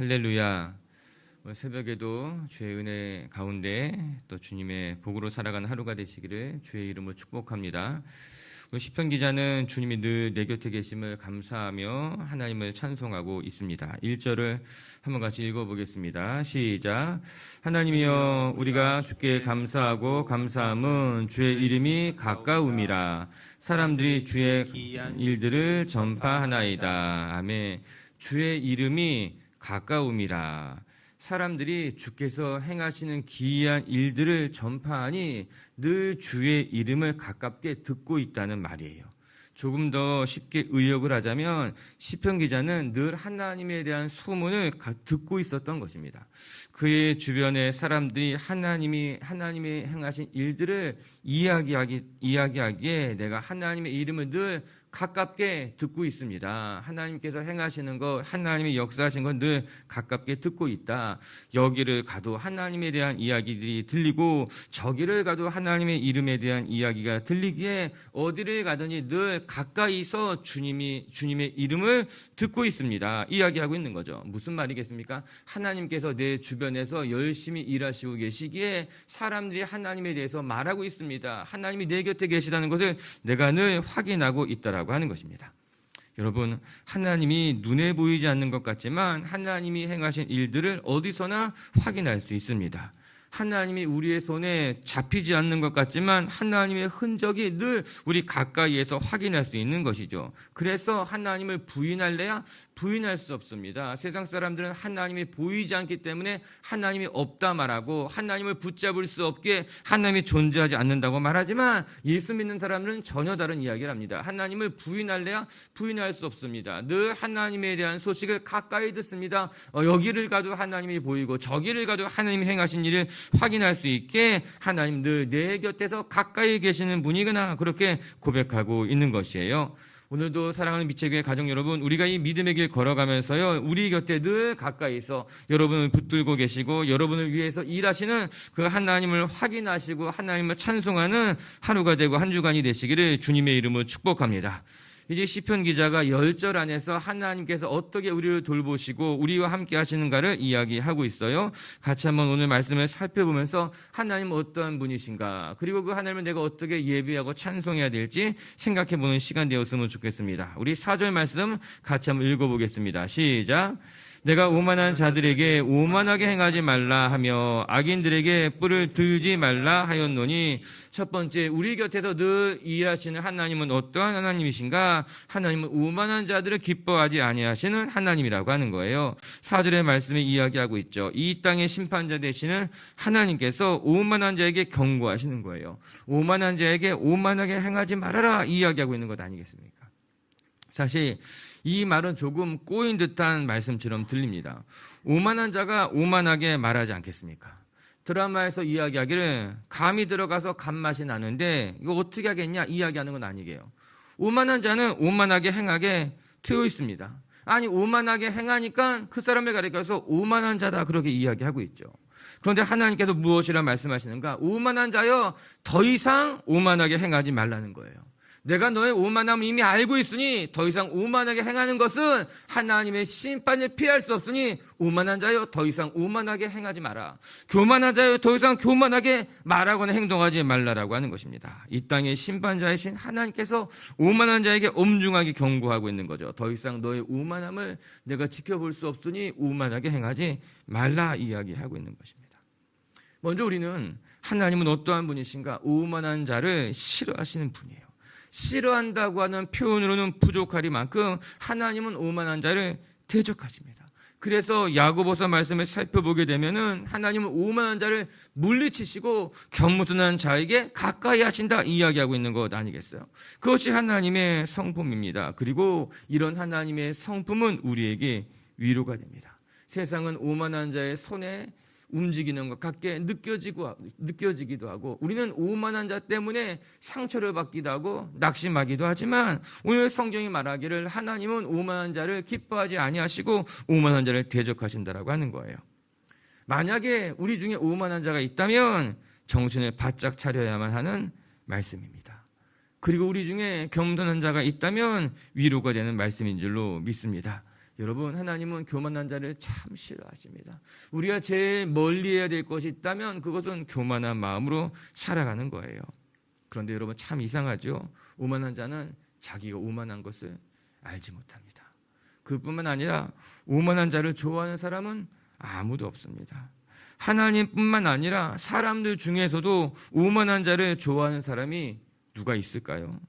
할렐루야. 새벽에도 주의 은혜 가운데 또 주님의 복으로 살아가는 하루가 되시기를 주의 이름으로 축복합니다. 시편 기자는 주님이 늘 내 곁에 계심을 감사하며 하나님을 찬송하고 있습니다. 1절을 한번 같이 읽어보겠습니다. 시작. 하나님이여 우리가 주께 감사하고 감사함은 주의 이름이 가까움이라. 사람들이 주의 일들을 전파하나이다. 아멘. 주의 이름이 가까움이라. 사람들이 주께서 행하시는 기이한 일들을 전파하니 늘 주의 이름을 가깝게 듣고 있다는 말이에요. 조금 더 쉽게 의역을 하자면 시편 기자는 늘 하나님에 대한 소문을 듣고 있었던 것입니다. 그의 주변의 사람들이 하나님이 행하신 일들을 이야기하기에 내가 하나님의 이름을 늘 가깝게 듣고 있습니다. 하나님께서 행하시는 것, 하나님이 역사하신 것 늘 가깝게 듣고 있다. 여기를 가도 하나님에 대한 이야기들이 들리고 저기를 가도 하나님의 이름에 대한 이야기가 들리기에 어디를 가더니 늘 가까이서 주님의 이름을 듣고 있습니다. 이야기하고 있는 거죠. 무슨 말이겠습니까? 하나님께서 내 주변에서 열심히 일하시고 계시기에 사람들이 하나님에 대해서 말하고 있습니다. 하나님이 내 곁에 계시다는 것을 내가 늘 확인하고 있다라고 하는 것입니다. 여러분, 하나님이 눈에 보이지 않는 것 같지만 하나님이 행하신 일들을 어디서나 확인할 수 있습니다. 하나님이 우리의 손에 잡히지 않는 것 같지만 하나님의 흔적이 늘 우리 가까이에서 확인할 수 있는 것이죠. 그래서 하나님을 부인할래야 부인할 수 없습니다. 세상 사람들은 하나님이 보이지 않기 때문에 하나님이 없다 말하고 하나님을 붙잡을 수 없게 하나님이 존재하지 않는다고 말하지만 예수 믿는 사람들은 전혀 다른 이야기를 합니다. 하나님을 부인할래야 부인할 수 없습니다. 늘 하나님에 대한 소식을 가까이 듣습니다. 여기를 가도 하나님이 보이고 저기를 가도 하나님이 행하신 일을 확인할 수 있게 하나님 늘 내 곁에서 가까이 계시는 분이구나 그렇게 고백하고 있는 것이에요. 오늘도 사랑하는 미체교회 가족 여러분, 우리가 이 믿음의 길 걸어가면서요, 우리 곁에 늘 가까이서 여러분을 붙들고 계시고 여러분을 위해서 일하시는 그 하나님을 확인하시고 하나님을 찬송하는 하루가 되고 한 주간이 되시기를 주님의 이름으로 축복합니다. 이제 시편 기자가 10절 안에서 하나님께서 어떻게 우리를 돌보시고 우리와 함께 하시는가를 이야기하고 있어요. 같이 한번 오늘 말씀을 살펴보면서 하나님은 어떠한 분이신가, 그리고 그 하나님을 내가 어떻게 예배하고 찬송해야 될지 생각해보는 시간 되었으면 좋겠습니다. 우리 4절 말씀 같이 한번 읽어보겠습니다. 시작. 내가 오만한 자들에게 오만하게 행하지 말라 하며 악인들에게 뿔을 들지 말라 하였노니, 첫 번째, 우리 곁에서 늘 일하시는 하나님은 어떠한 하나님이신가? 하나님은 오만한 자들을 기뻐하지 아니하시는 하나님이라고 하는 거예요. 4절의 말씀에 이야기하고 있죠. 이 땅의 심판자 되시는 하나님께서 오만한 자에게 경고하시는 거예요. 오만한 자에게 오만하게 행하지 말아라 이야기하고 있는 것 아니겠습니까? 사실 이 말은 조금 꼬인 듯한 말씀처럼 들립니다. 오만한 자가 오만하게 말하지 않겠습니까? 드라마에서 이야기하기를 감이 들어가서 감맛이 나는데 이거 어떻게 하겠냐 이야기하는 건 아니게요. 오만한 자는 오만하게 행하게 되어 있습니다. 아니, 오만하게 행하니까 그 사람을 가리켜서 오만한 자다 그렇게 이야기하고 있죠. 그런데 하나님께서 무엇이라 말씀하시는가? 오만한 자여, 더 이상 오만하게 행하지 말라는 거예요. 내가 너의 오만함을 이미 알고 있으니 더 이상 오만하게 행하는 것은 하나님의 심판을 피할 수 없으니 오만한 자여, 더 이상 오만하게 행하지 마라. 교만한 자여, 더 이상 교만하게 말하거나 행동하지 말라라고 하는 것입니다. 이 땅의 심판자이신 하나님께서 오만한 자에게 엄중하게 경고하고 있는 거죠. 더 이상 너의 오만함을 내가 지켜볼 수 없으니 오만하게 행하지 말라 이야기하고 있는 것입니다. 먼저 우리는 하나님은 어떠한 분이신가? 오만한 자를 싫어하시는 분이에요. 싫어한다고 하는 표현으로는 부족하리만큼 하나님은 오만한 자를 대적하십니다. 그래서 야고보서 말씀을 살펴보게 되면은 하나님은 오만한 자를 물리치시고 겸손한 자에게 가까이 하신다 이야기하고 있는 것 아니겠어요? 그것이 하나님의 성품입니다. 그리고 이런 하나님의 성품은 우리에게 위로가 됩니다. 세상은 오만한 자의 손에 움직이는 것 같게 느껴지기도 하고, 우리는 오만한 자 때문에 상처를 받기도 하고 낙심하기도 하지만 오늘 성경이 말하기를 하나님은 오만한 자를 기뻐하지 아니하시고 오만한 자를 대적하신다라고 하는 거예요. 만약에 우리 중에 오만한 자가 있다면 정신을 바짝 차려야만 하는 말씀입니다. 그리고 우리 중에 겸손한 자가 있다면 위로가 되는 말씀인 줄로 믿습니다. 여러분, 하나님은 교만한 자를 참 싫어하십니다. 우리가 제일 멀리해야 될 것이 있다면 그것은 교만한 마음으로 살아가는 거예요. 그런데 여러분, 참 이상하죠. 오만한 자는 자기가 오만한 것을 알지 못합니다. 그뿐만 아니라 오만한 자를 좋아하는 사람은 아무도 없습니다. 하나님뿐만 아니라 사람들 중에서도 오만한 자를 좋아하는 사람이 누가 있을까요?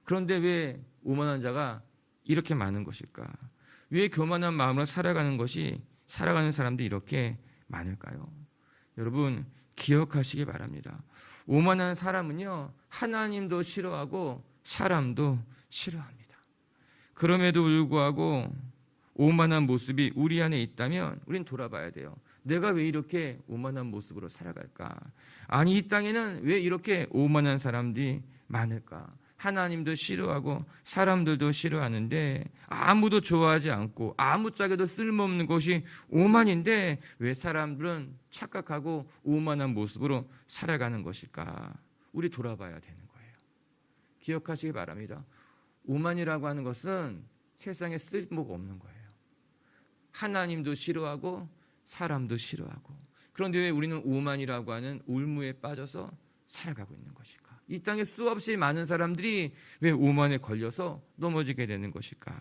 그런데 왜 오만한 자가 이렇게 많은 것일까? 왜 교만한 마음으로 살아가는 사람들이 이렇게 많을까요? 여러분, 기억하시기 바랍니다. 오만한 사람은요, 하나님도 싫어하고 사람도 싫어합니다. 그럼에도 불구하고 오만한 모습이 우리 안에 있다면 우린 돌아봐야 돼요. 내가 왜 이렇게 오만한 모습으로 살아갈까? 아니, 이 땅에는 왜 이렇게 오만한 사람들이 많을까? 하나님도 싫어하고 사람들도 싫어하는데 아무도 좋아하지 않고 아무짝에도 쓸모없는 것이 오만인데 왜 사람들은 착각하고 오만한 모습으로 살아가는 것일까? 우리 돌아봐야 되는 거예요. 기억하시기 바랍니다. 오만이라고 하는 것은 세상에 쓸모가 없는 거예요. 하나님도 싫어하고 사람도 싫어하고, 그런데 왜 우리는 오만이라고 하는 올무에 빠져서 살아가고 있는 것일까? 이 땅에 수없이 많은 사람들이 왜 오만에 걸려서 넘어지게 되는 것일까?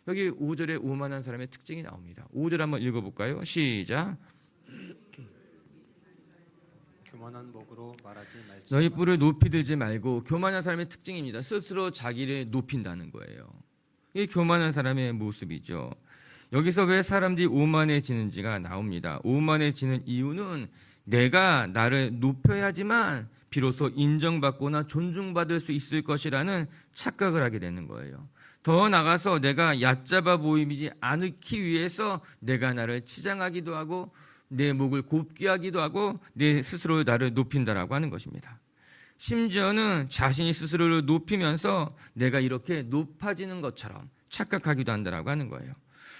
여기 5절에 오만한 사람의 특징이 나옵니다. 5절 한번 읽어볼까요? 시작. 교만한 목으로 말하지 말지. 너희 뿔을 높이 들지 말고. 교만한 사람의 특징입니다. 스스로 자기를 높인다는 거예요. 이 교만한 사람의 모습이죠. 여기서 왜 사람들이 오만해지는지가 나옵니다. 오만해지는 이유는 내가 나를 높여야지만 비로소 인정받거나 존중받을 수 있을 것이라는 착각을 하게 되는 거예요. 더 나아가서 내가 얕잡아 보이지 않기 위해서 내가 나를 치장하기도 하고 내 목을 곱게 하기도 하고 내 스스로 나를 높인다라고 하는 것입니다. 심지어는 자신이 스스로를 높이면서 내가 이렇게 높아지는 것처럼 착각하기도 한다라고 하는 거예요.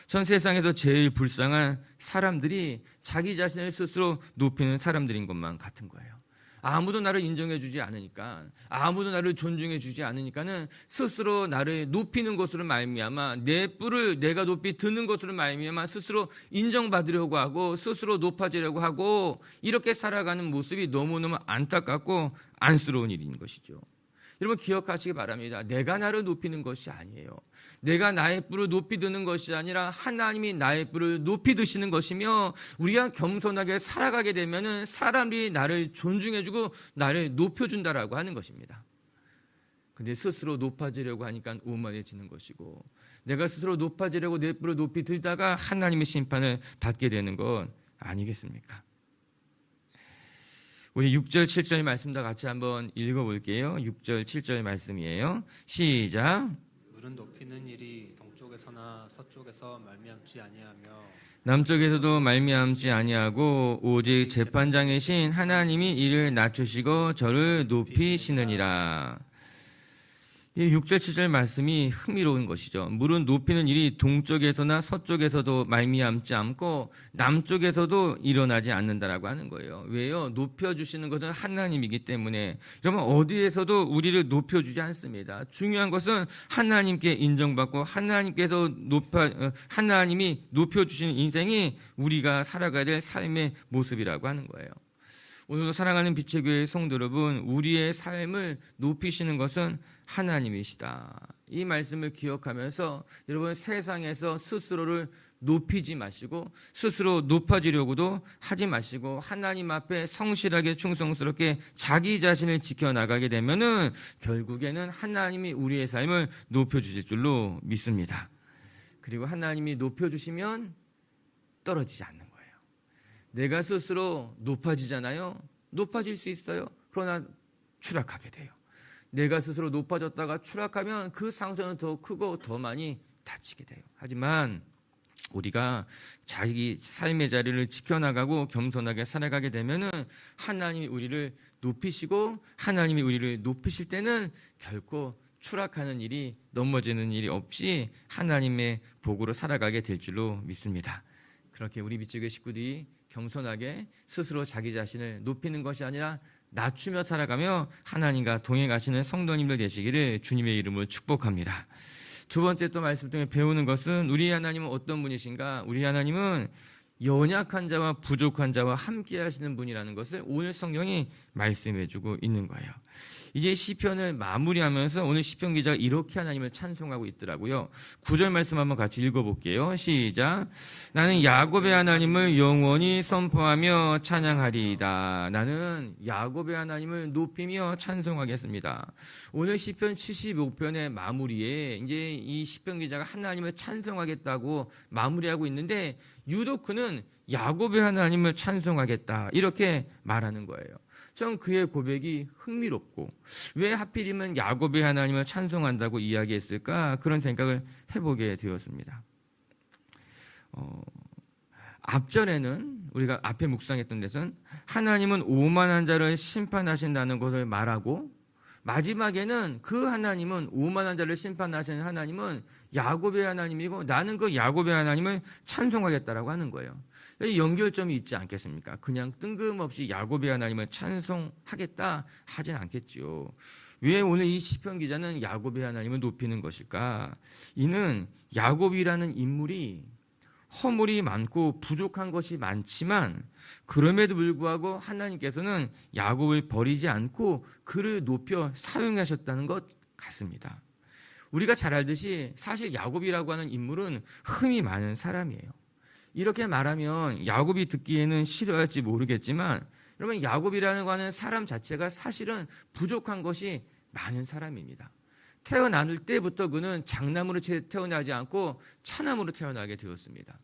전 세상에서 제일 불쌍한 사람들이 자기 자신을 스스로 높이는 사람들인 것만 같은 거예요. 아무도 나를 인정해 주지 않으니까, 아무도 나를 존중해 주지 않으니까는 스스로 나를 높이는 것으로 말미암아 내 뿔을 내가 높이 드는 것으로 말미암아 스스로 인정받으려고 하고 스스로 높아지려고 하고 이렇게 살아가는 모습이 너무너무 안타깝고 안쓰러운 일인 것이죠. 여러분, 기억하시기 바랍니다. 내가 나를 높이는 것이 아니에요. 내가 나의 뿔을 높이 드는 것이 아니라 하나님이 나의 뿔을 높이 드시는 것이며, 우리가 겸손하게 살아가게 되면은 사람들이 나를 존중해주고 나를 높여준다라고 하는 것입니다. 근데 스스로 높아지려고 하니까 오만해지는 것이고, 내가 스스로 높아지려고 내 뿔을 높이 들다가 하나님의 심판을 받게 되는 건 아니겠습니까? 우리 6절, 7절 말씀 다 같이 한번 읽어볼게요. 6절, 7절 말씀이에요. 시작. 물은 높이는 일이 동쪽에서나 서쪽에서 말미암지 아니하며 남쪽에서도 말미암지 아니하고 오직 재판장이신 하나님이 이를 낮추시고 저를 높이시느니라. 이 6절, 7절 말씀이 흥미로운 것이죠. 물은 높이는 일이 동쪽에서나 서쪽에서도 말미암지 않고 남쪽에서도 일어나지 않는다라고 하는 거예요. 왜요? 높여주시는 것은 하나님이기 때문에. 여러분, 어디에서도 우리를 높여주지 않습니다. 중요한 것은 하나님께 인정받고 하나님이 높여주시는 인생이 우리가 살아가야 될 삶의 모습이라고 하는 거예요. 오늘도 사랑하는 빛의 교회 성도 여러분, 우리의 삶을 높이시는 것은 하나님이시다. 이 말씀을 기억하면서 여러분, 세상에서 스스로를 높이지 마시고 스스로 높아지려고도 하지 마시고 하나님 앞에 성실하게 충성스럽게 자기 자신을 지켜나가게 되면은 결국에는 하나님이 우리의 삶을 높여주실 줄로 믿습니다. 그리고 하나님이 높여주시면 떨어지지 않는 거예요. 내가 스스로 높아지잖아요. 높아질 수 있어요. 그러나 추락하게 돼요. 내가 스스로 높아졌다가 추락하면 그 상처는 더 크고 더 많이 다치게 돼요. 하지만 우리가 자기 삶의 자리를 지켜나가고 겸손하게 살아가게 되면은 하나님이 우리를 높이시고 하나님이 우리를 높이실 때는 결코 추락하는 일이, 넘어지는 일이 없이 하나님의 복으로 살아가게 될 줄로 믿습니다. 그렇게 우리 빛의 식구들이 겸손하게 스스로 자기 자신을 높이는 것이 아니라 낮추며 살아가며 하나님과 동행하시는 성도님들 되시기를 주님의 이름으로 축복합니다. 두 번째 또 말씀 통해 배우는 것은 우리 하나님은 어떤 분이신가? 우리 하나님은 연약한 자와 부족한 자와 함께 하시는 분이라는 것을 오늘 성경이 말씀해 주고 있는 거예요. 이제 시편을 마무리하면서 오늘 시편 기자가 이렇게 하나님을 찬송하고 있더라고요. 9절 말씀 한번 같이 읽어볼게요. 시작. 나는 야곱의 하나님을 영원히 선포하며 찬양하리이다. 나는 야곱의 하나님을 높이며 찬송하겠습니다. 오늘 시편 75편의 마무리에 이제 이 시편 기자가 하나님을 찬송하겠다고 마무리하고 있는데 유독 그는 야곱의 하나님을 찬송하겠다 이렇게 말하는 거예요. 전 그의 고백이 흥미롭고 왜 하필이면 야곱의 하나님을 찬송한다고 이야기했을까 그런 생각을 해보게 되었습니다. 앞절에는 우리가 앞에 묵상했던 데서는 하나님은 오만한 자를 심판하신다는 것을 말하고 마지막에는 그 하나님은 오만한 자를 심판하시는 하나님은 야곱의 하나님이고 나는 그 야곱의 하나님을 찬송하겠다라고 하는 거예요. 연결점이 있지 않겠습니까? 그냥 뜬금없이 야곱의 하나님을 찬송하겠다 하진 않겠지요. 왜 오늘 이 시편 기자는 야곱의 하나님을 높이는 것일까? 이는 야곱이라는 인물이 허물이 많고 부족한 것이 많지만 그럼에도 불구하고 하나님께서는 야곱을 버리지 않고 그를 높여 사용하셨다는 것 같습니다. 우리가 잘 알듯이 사실 야곱이라고 하는 인물은 흠이 많은 사람이에요. 이렇게 말하면 야곱이 듣기에는 싫어할지 모르겠지만 여러분 야곱이라는 거는 사람 자체가 사실은 부족한 것이 많은 사람입니다. 태어날 때부터 그는 장남으로 태어나지 않고 차남으로 태어나게 되었습니다.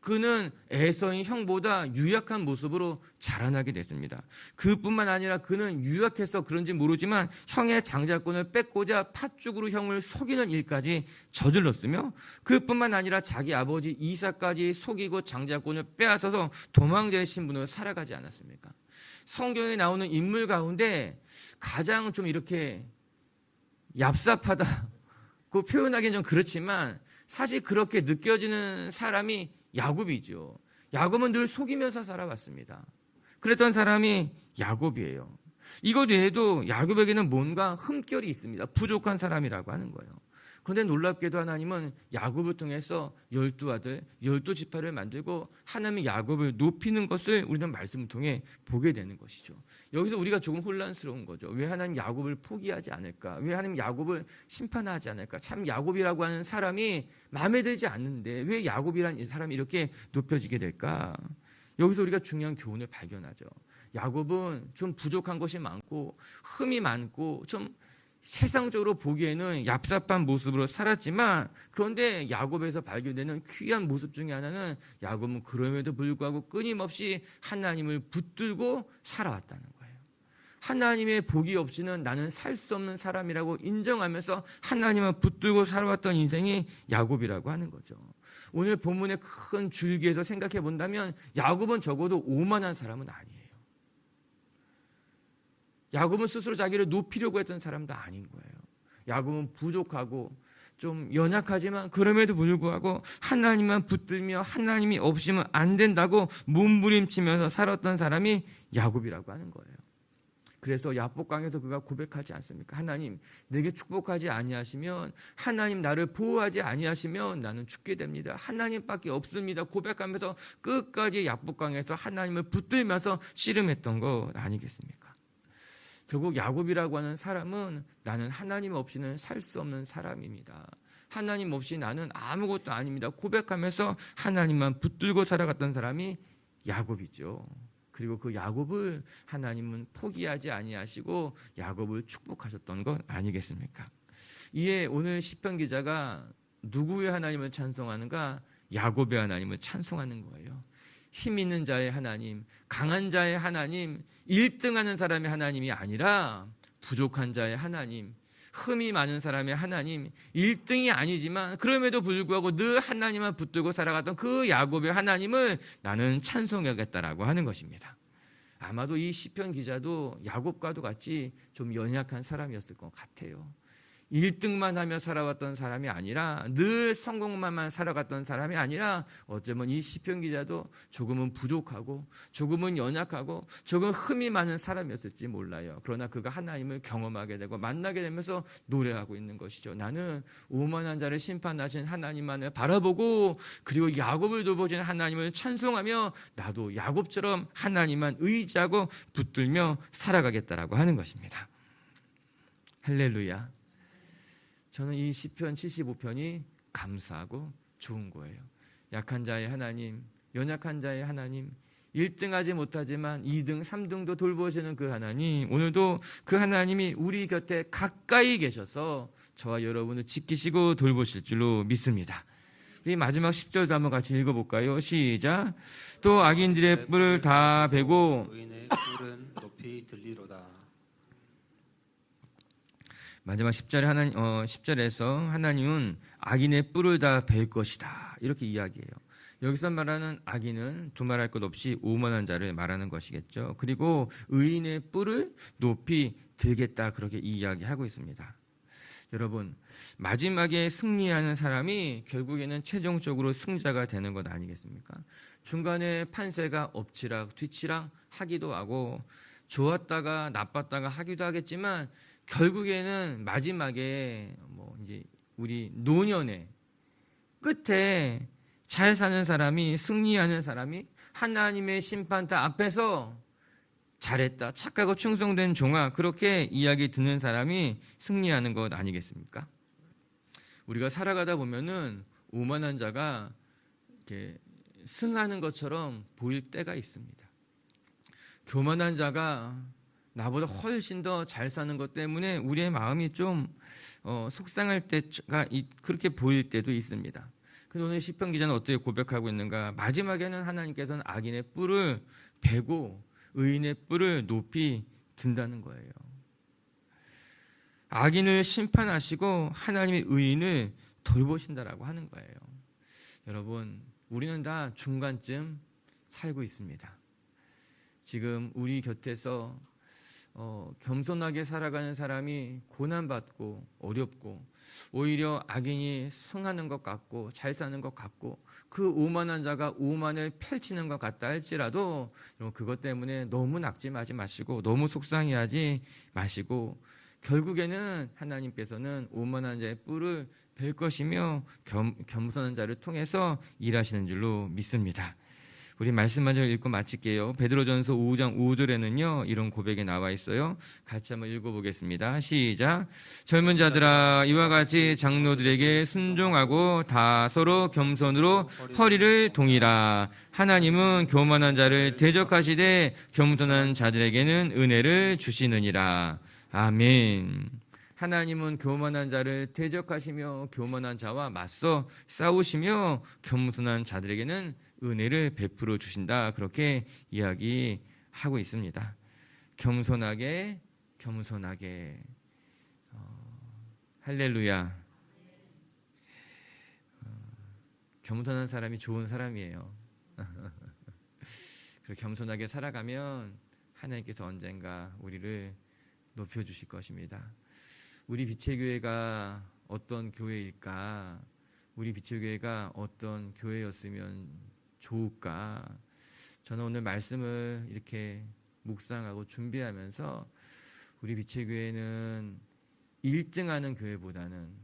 그는 에서인 형보다 유약한 모습으로 자라나게 됐습니다. 그뿐만 아니라 그는 유약해서 그런지 모르지만 형의 장자권을 뺏고자 팥죽으로 형을 속이는 일까지 저질렀으며 그뿐만 아니라 자기 아버지 이삭까지 속이고 장자권을 빼앗아서 도망자의 신분으로 살아가지 않았습니까? 성경에 나오는 인물 가운데 가장 좀 이렇게 얍삽하다고 표현하기는 좀 그렇지만 사실 그렇게 느껴지는 사람이 야곱이죠. 야곱은 늘 속이면서 살아왔습니다. 그랬던 사람이 야곱이에요. 이것 외에도 야곱에게는 뭔가 흠결이 있습니다. 부족한 사람이라고 하는 거예요. 그런데 놀랍게도 하나님은 야곱을 통해서 12아들, 12지파를 만들고 하나님이 야곱을 높이는 것을 우리는 말씀을 통해 보게 되는 것이죠. 여기서 우리가 조금 혼란스러운 거죠. 왜 하나님 야곱을 포기하지 않을까? 왜 하나님 야곱을 심판하지 않을까? 참 야곱이라고 하는 사람이 마음에 들지 않는데 왜 야곱이라는 사람이 이렇게 높여지게 될까? 여기서 우리가 중요한 교훈을 발견하죠. 야곱은 좀 부족한 것이 많고 흠이 많고 좀 세상적으로 보기에는 얍삽한 모습으로 살았지만 그런데 야곱에서 발견되는 귀한 모습 중에 하나는 야곱은 그럼에도 불구하고 끊임없이 하나님을 붙들고 살아왔다는 거예요. 하나님의 복이 없이는 나는 살 수 없는 사람이라고 인정하면서 하나님을 붙들고 살아왔던 인생이 야곱이라고 하는 거죠. 오늘 본문의 큰 줄기에서 생각해 본다면 야곱은 적어도 오만한 사람은 아니에요. 야곱은 스스로 자기를 높이려고 했던 사람도 아닌 거예요. 야곱은 부족하고 좀 연약하지만 그럼에도 불구하고 하나님만 붙들며 하나님이 없이면 안 된다고 몸부림치면서 살았던 사람이 야곱이라고 하는 거예요. 그래서 야복강에서 그가 고백하지 않습니까? 하나님, 내게 축복하지 아니하시면 하나님 나를 보호하지 아니하시면 나는 죽게 됩니다. 하나님밖에 없습니다. 고백하면서 끝까지 야복강에서 하나님을 붙들면서 씨름했던 거 아니겠습니까? 결국 야곱이라고 하는 사람은 나는 하나님 없이는 살 수 없는 사람입니다. 하나님 없이 나는 아무것도 아닙니다. 고백하면서 하나님만 붙들고 살아갔던 사람이 야곱이죠. 그리고 그 야곱을 하나님은 포기하지 아니하시고 야곱을 축복하셨던 것 아니겠습니까? 이에 오늘 시편 기자가 누구의 하나님을 찬송하는가? 야곱의 하나님을 찬송하는 거예요. 힘 있는 자의 하나님, 강한 자의 하나님, 1등하는 사람의 하나님이 아니라 부족한 자의 하나님, 흠이 많은 사람의 하나님, 1등이 아니지만 그럼에도 불구하고 늘 하나님만 붙들고 살아갔던 그 야곱의 하나님을 나는 찬송하겠다라고 하는 것입니다. 아마도 이 시편 기자도 야곱과도 같이 좀 연약한 사람이었을 것 같아요. 1등만 하며 살아왔던 사람이 아니라 늘 성공만 살아갔던 사람이 아니라 어쩌면 이 시편 기자도 조금은 부족하고 조금은 연약하고 조금 흠이 많은 사람이었을지 몰라요. 그러나 그가 하나님을 경험하게 되고 만나게 되면서 노래하고 있는 것이죠. 나는 오만한 자를 심판하신 하나님만을 바라보고 그리고 야곱을 돌보신 하나님을 찬송하며 나도 야곱처럼 하나님만 의지하고 붙들며 살아가겠다라고 하는 것입니다. 할렐루야. 저는 이 시편 75편이 감사하고 좋은 거예요. 약한 자의 하나님, 연약한 자의 하나님, 1등 하지 못하지만 2등, 3등도 돌보시는 그 하나님, 오늘도 그 하나님이 우리 곁에 가까이 계셔서 저와 여러분을 지키시고 돌보실 줄로 믿습니다. 우리 마지막 10절도 한번 같이 읽어볼까요? 시작. 또 악인들의 뿔을 다 베고 의인의 뿔은 높이 들리로다. 마지막 10절에서 하나님은 악인의 뿔을 다 벨 것이다. 이렇게 이야기해요. 여기서 말하는 악인은 두말할 것 없이 오만한 자를 말하는 것이겠죠. 그리고 의인의 뿔을 높이 들겠다. 그렇게 이야기하고 있습니다. 여러분, 마지막에 승리하는 사람이 결국에는 최종적으로 승자가 되는 것 아니겠습니까? 중간에 판세가 엎치락 뒤치락 하기도 하고 좋았다가 나빴다가 하기도 하겠지만 결국에는 마지막에 이제 우리 노년의 끝에 잘 사는 사람이 승리하는 사람이 하나님의 심판대 앞에서 잘했다, 착하고 충성된 종아 그렇게 이야기 듣는 사람이 승리하는 것 아니겠습니까? 우리가 살아가다 보면은 오만한 자가 이렇게 승하는 것처럼 보일 때가 있습니다. 교만한 자가 나보다 훨씬 더 잘 사는 것 때문에 우리의 마음이 좀 속상할 때가 그렇게 보일 때도 있습니다. 근데 오늘 시편 기자는 어떻게 고백하고 있는가? 마지막에는 하나님께서는 악인의 뿔을 베고 의인의 뿔을 높이 든다는 거예요. 악인을 심판하시고 하나님의 의인을 돌보신다라고 하는 거예요. 여러분, 우리는 다 중간쯤 살고 있습니다. 지금 우리 곁에서 겸손하게 살아가는 사람이 고난받고 어렵고 오히려 악인이 승하는 것 같고 잘 사는 것 같고 그 오만한 자가 오만을 펼치는 것 같다 할지라도 그것 때문에 너무 낙심하지 마시고 너무 속상해하지 마시고 결국에는 하나님께서는 오만한 자의 뿔을 벨 것이며 겸손한 자를 통해서 일하시는 줄로 믿습니다. 우리 말씀마저 읽고 마칠게요. 베드로전서 5장 5절에는요 이런 고백이 나와 있어요. 같이 한번 읽어보겠습니다. 시작. 젊은 자들아 이와 같이 장로들에게 순종하고 다 서로 겸손으로 허리를 동이라. 하나님은 교만한 자를 대적하시되 겸손한 자들에게는 은혜를 주시느니라. 아멘. 하나님은 교만한 자를 대적하시며 교만한 자와 맞서 싸우시며 겸손한 자들에게는 은혜를 베풀어 주신다. 그렇게 이야기하고 있습니다. 겸손하게 할렐루야. 겸손한 사람이 좋은 사람이에요. 그리고 겸손하게 살아가면 하나님께서 언젠가 우리를 높여주실 것입니다. 우리 빛의 교회가 어떤 교회일까? 우리 빛의 교회가 어떤 교회였으면 좋을까? 저는 오늘 말씀을 이렇게 묵상하고 준비하면서 우리 빛의 교회는 1등하는 교회보다는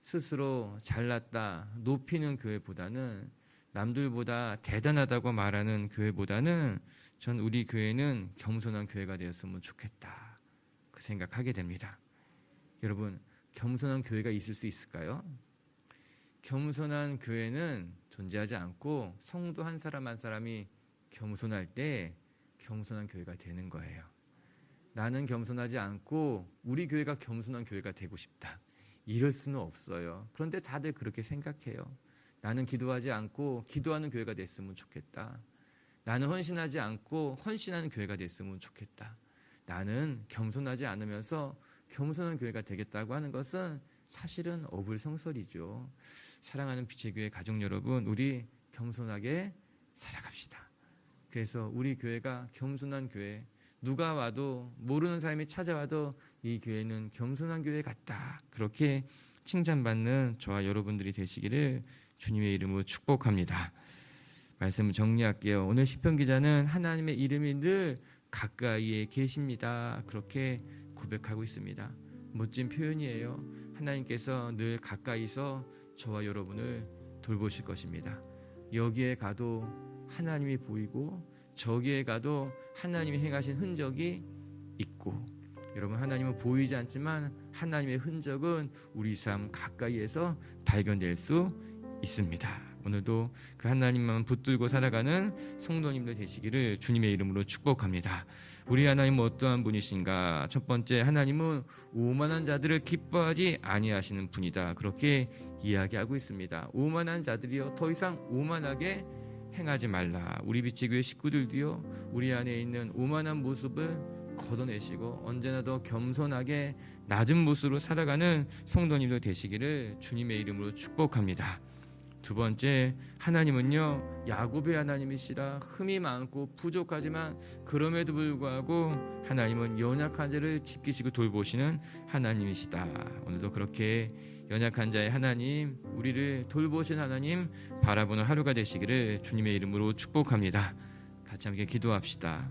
스스로 잘났다 높이는 교회보다는 남들보다 대단하다고 말하는 교회보다는 전 우리 교회는 겸손한 교회가 되었으면 좋겠다 그 생각하게 됩니다. 여러분, 겸손한 교회가 있을 수 있을까요? 겸손한 교회는 존재하지 않고 성도 한 사람 한 사람이 겸손할 때 겸손한 교회가 되는 거예요. 나는 겸손하지 않고 우리 교회가 겸손한 교회가 되고 싶다. 이럴 수는 없어요. 그런데 다들 그렇게 생각해요. 나는 기도하지 않고 기도하는 교회가 됐으면 좋겠다. 나는 헌신하지 않고 헌신하는 교회가 됐으면 좋겠다. 나는 겸손하지 않으면서 겸손한 교회가 되겠다고 하는 것은 사실은 어불성설이죠. 사랑하는 빛의 교회 가족 여러분, 우리 겸손하게 살아갑시다. 그래서 우리 교회가 겸손한 교회, 누가 와도 모르는 사람이 찾아와도 이 교회는 겸손한 교회 같다. 그렇게 칭찬받는 저와 여러분들이 되시기를 주님의 이름으로 축복합니다. 말씀을 정리할게요. 오늘 시편 기자는 하나님의 이름이 늘 가까이에 계십니다. 그렇게 고백하고 있습니다. 멋진 표현이에요. 하나님께서 늘 가까이서 저와 여러분을 돌보실 것입니다. 여기에 가도 하나님이 보이고 저기에 가도 하나님이 행하신 흔적이 있고, 여러분, 하나님은 보이지 않지만 하나님의 흔적은 우리 삶 가까이에서 발견될 수 있습니다. 오늘도 그 하나님만 붙들고 살아가는 성도님들 되시기를 주님의 이름으로 축복합니다. 우리 하나님은 어떠한 분이신가? 첫 번째, 하나님은 오만한 자들을 기뻐하지 아니하시는 분이다. 그렇게 이야기하고 있습니다. 오만한 자들이요, 더 이상 오만하게 행하지 말라. 우리 빛의 식구들도요, 우리 안에 있는 오만한 모습을 걷어내시고 언제나 더 겸손하게 낮은 모습으로 살아가는 성도님들 되시기를 주님의 이름으로 축복합니다. 두 번째, 하나님은요, 야곱의 하나님이시라. 흠이 많고 부족하지만 그럼에도 불구하고 하나님은 연약한 자를 지키시고 돌보시는 하나님이시다. 오늘도 그렇게 연약한 자의 하나님, 우리를 돌보신 하나님 바라보는 하루가 되시기를 주님의 이름으로 축복합니다. 같이 함께 기도합시다.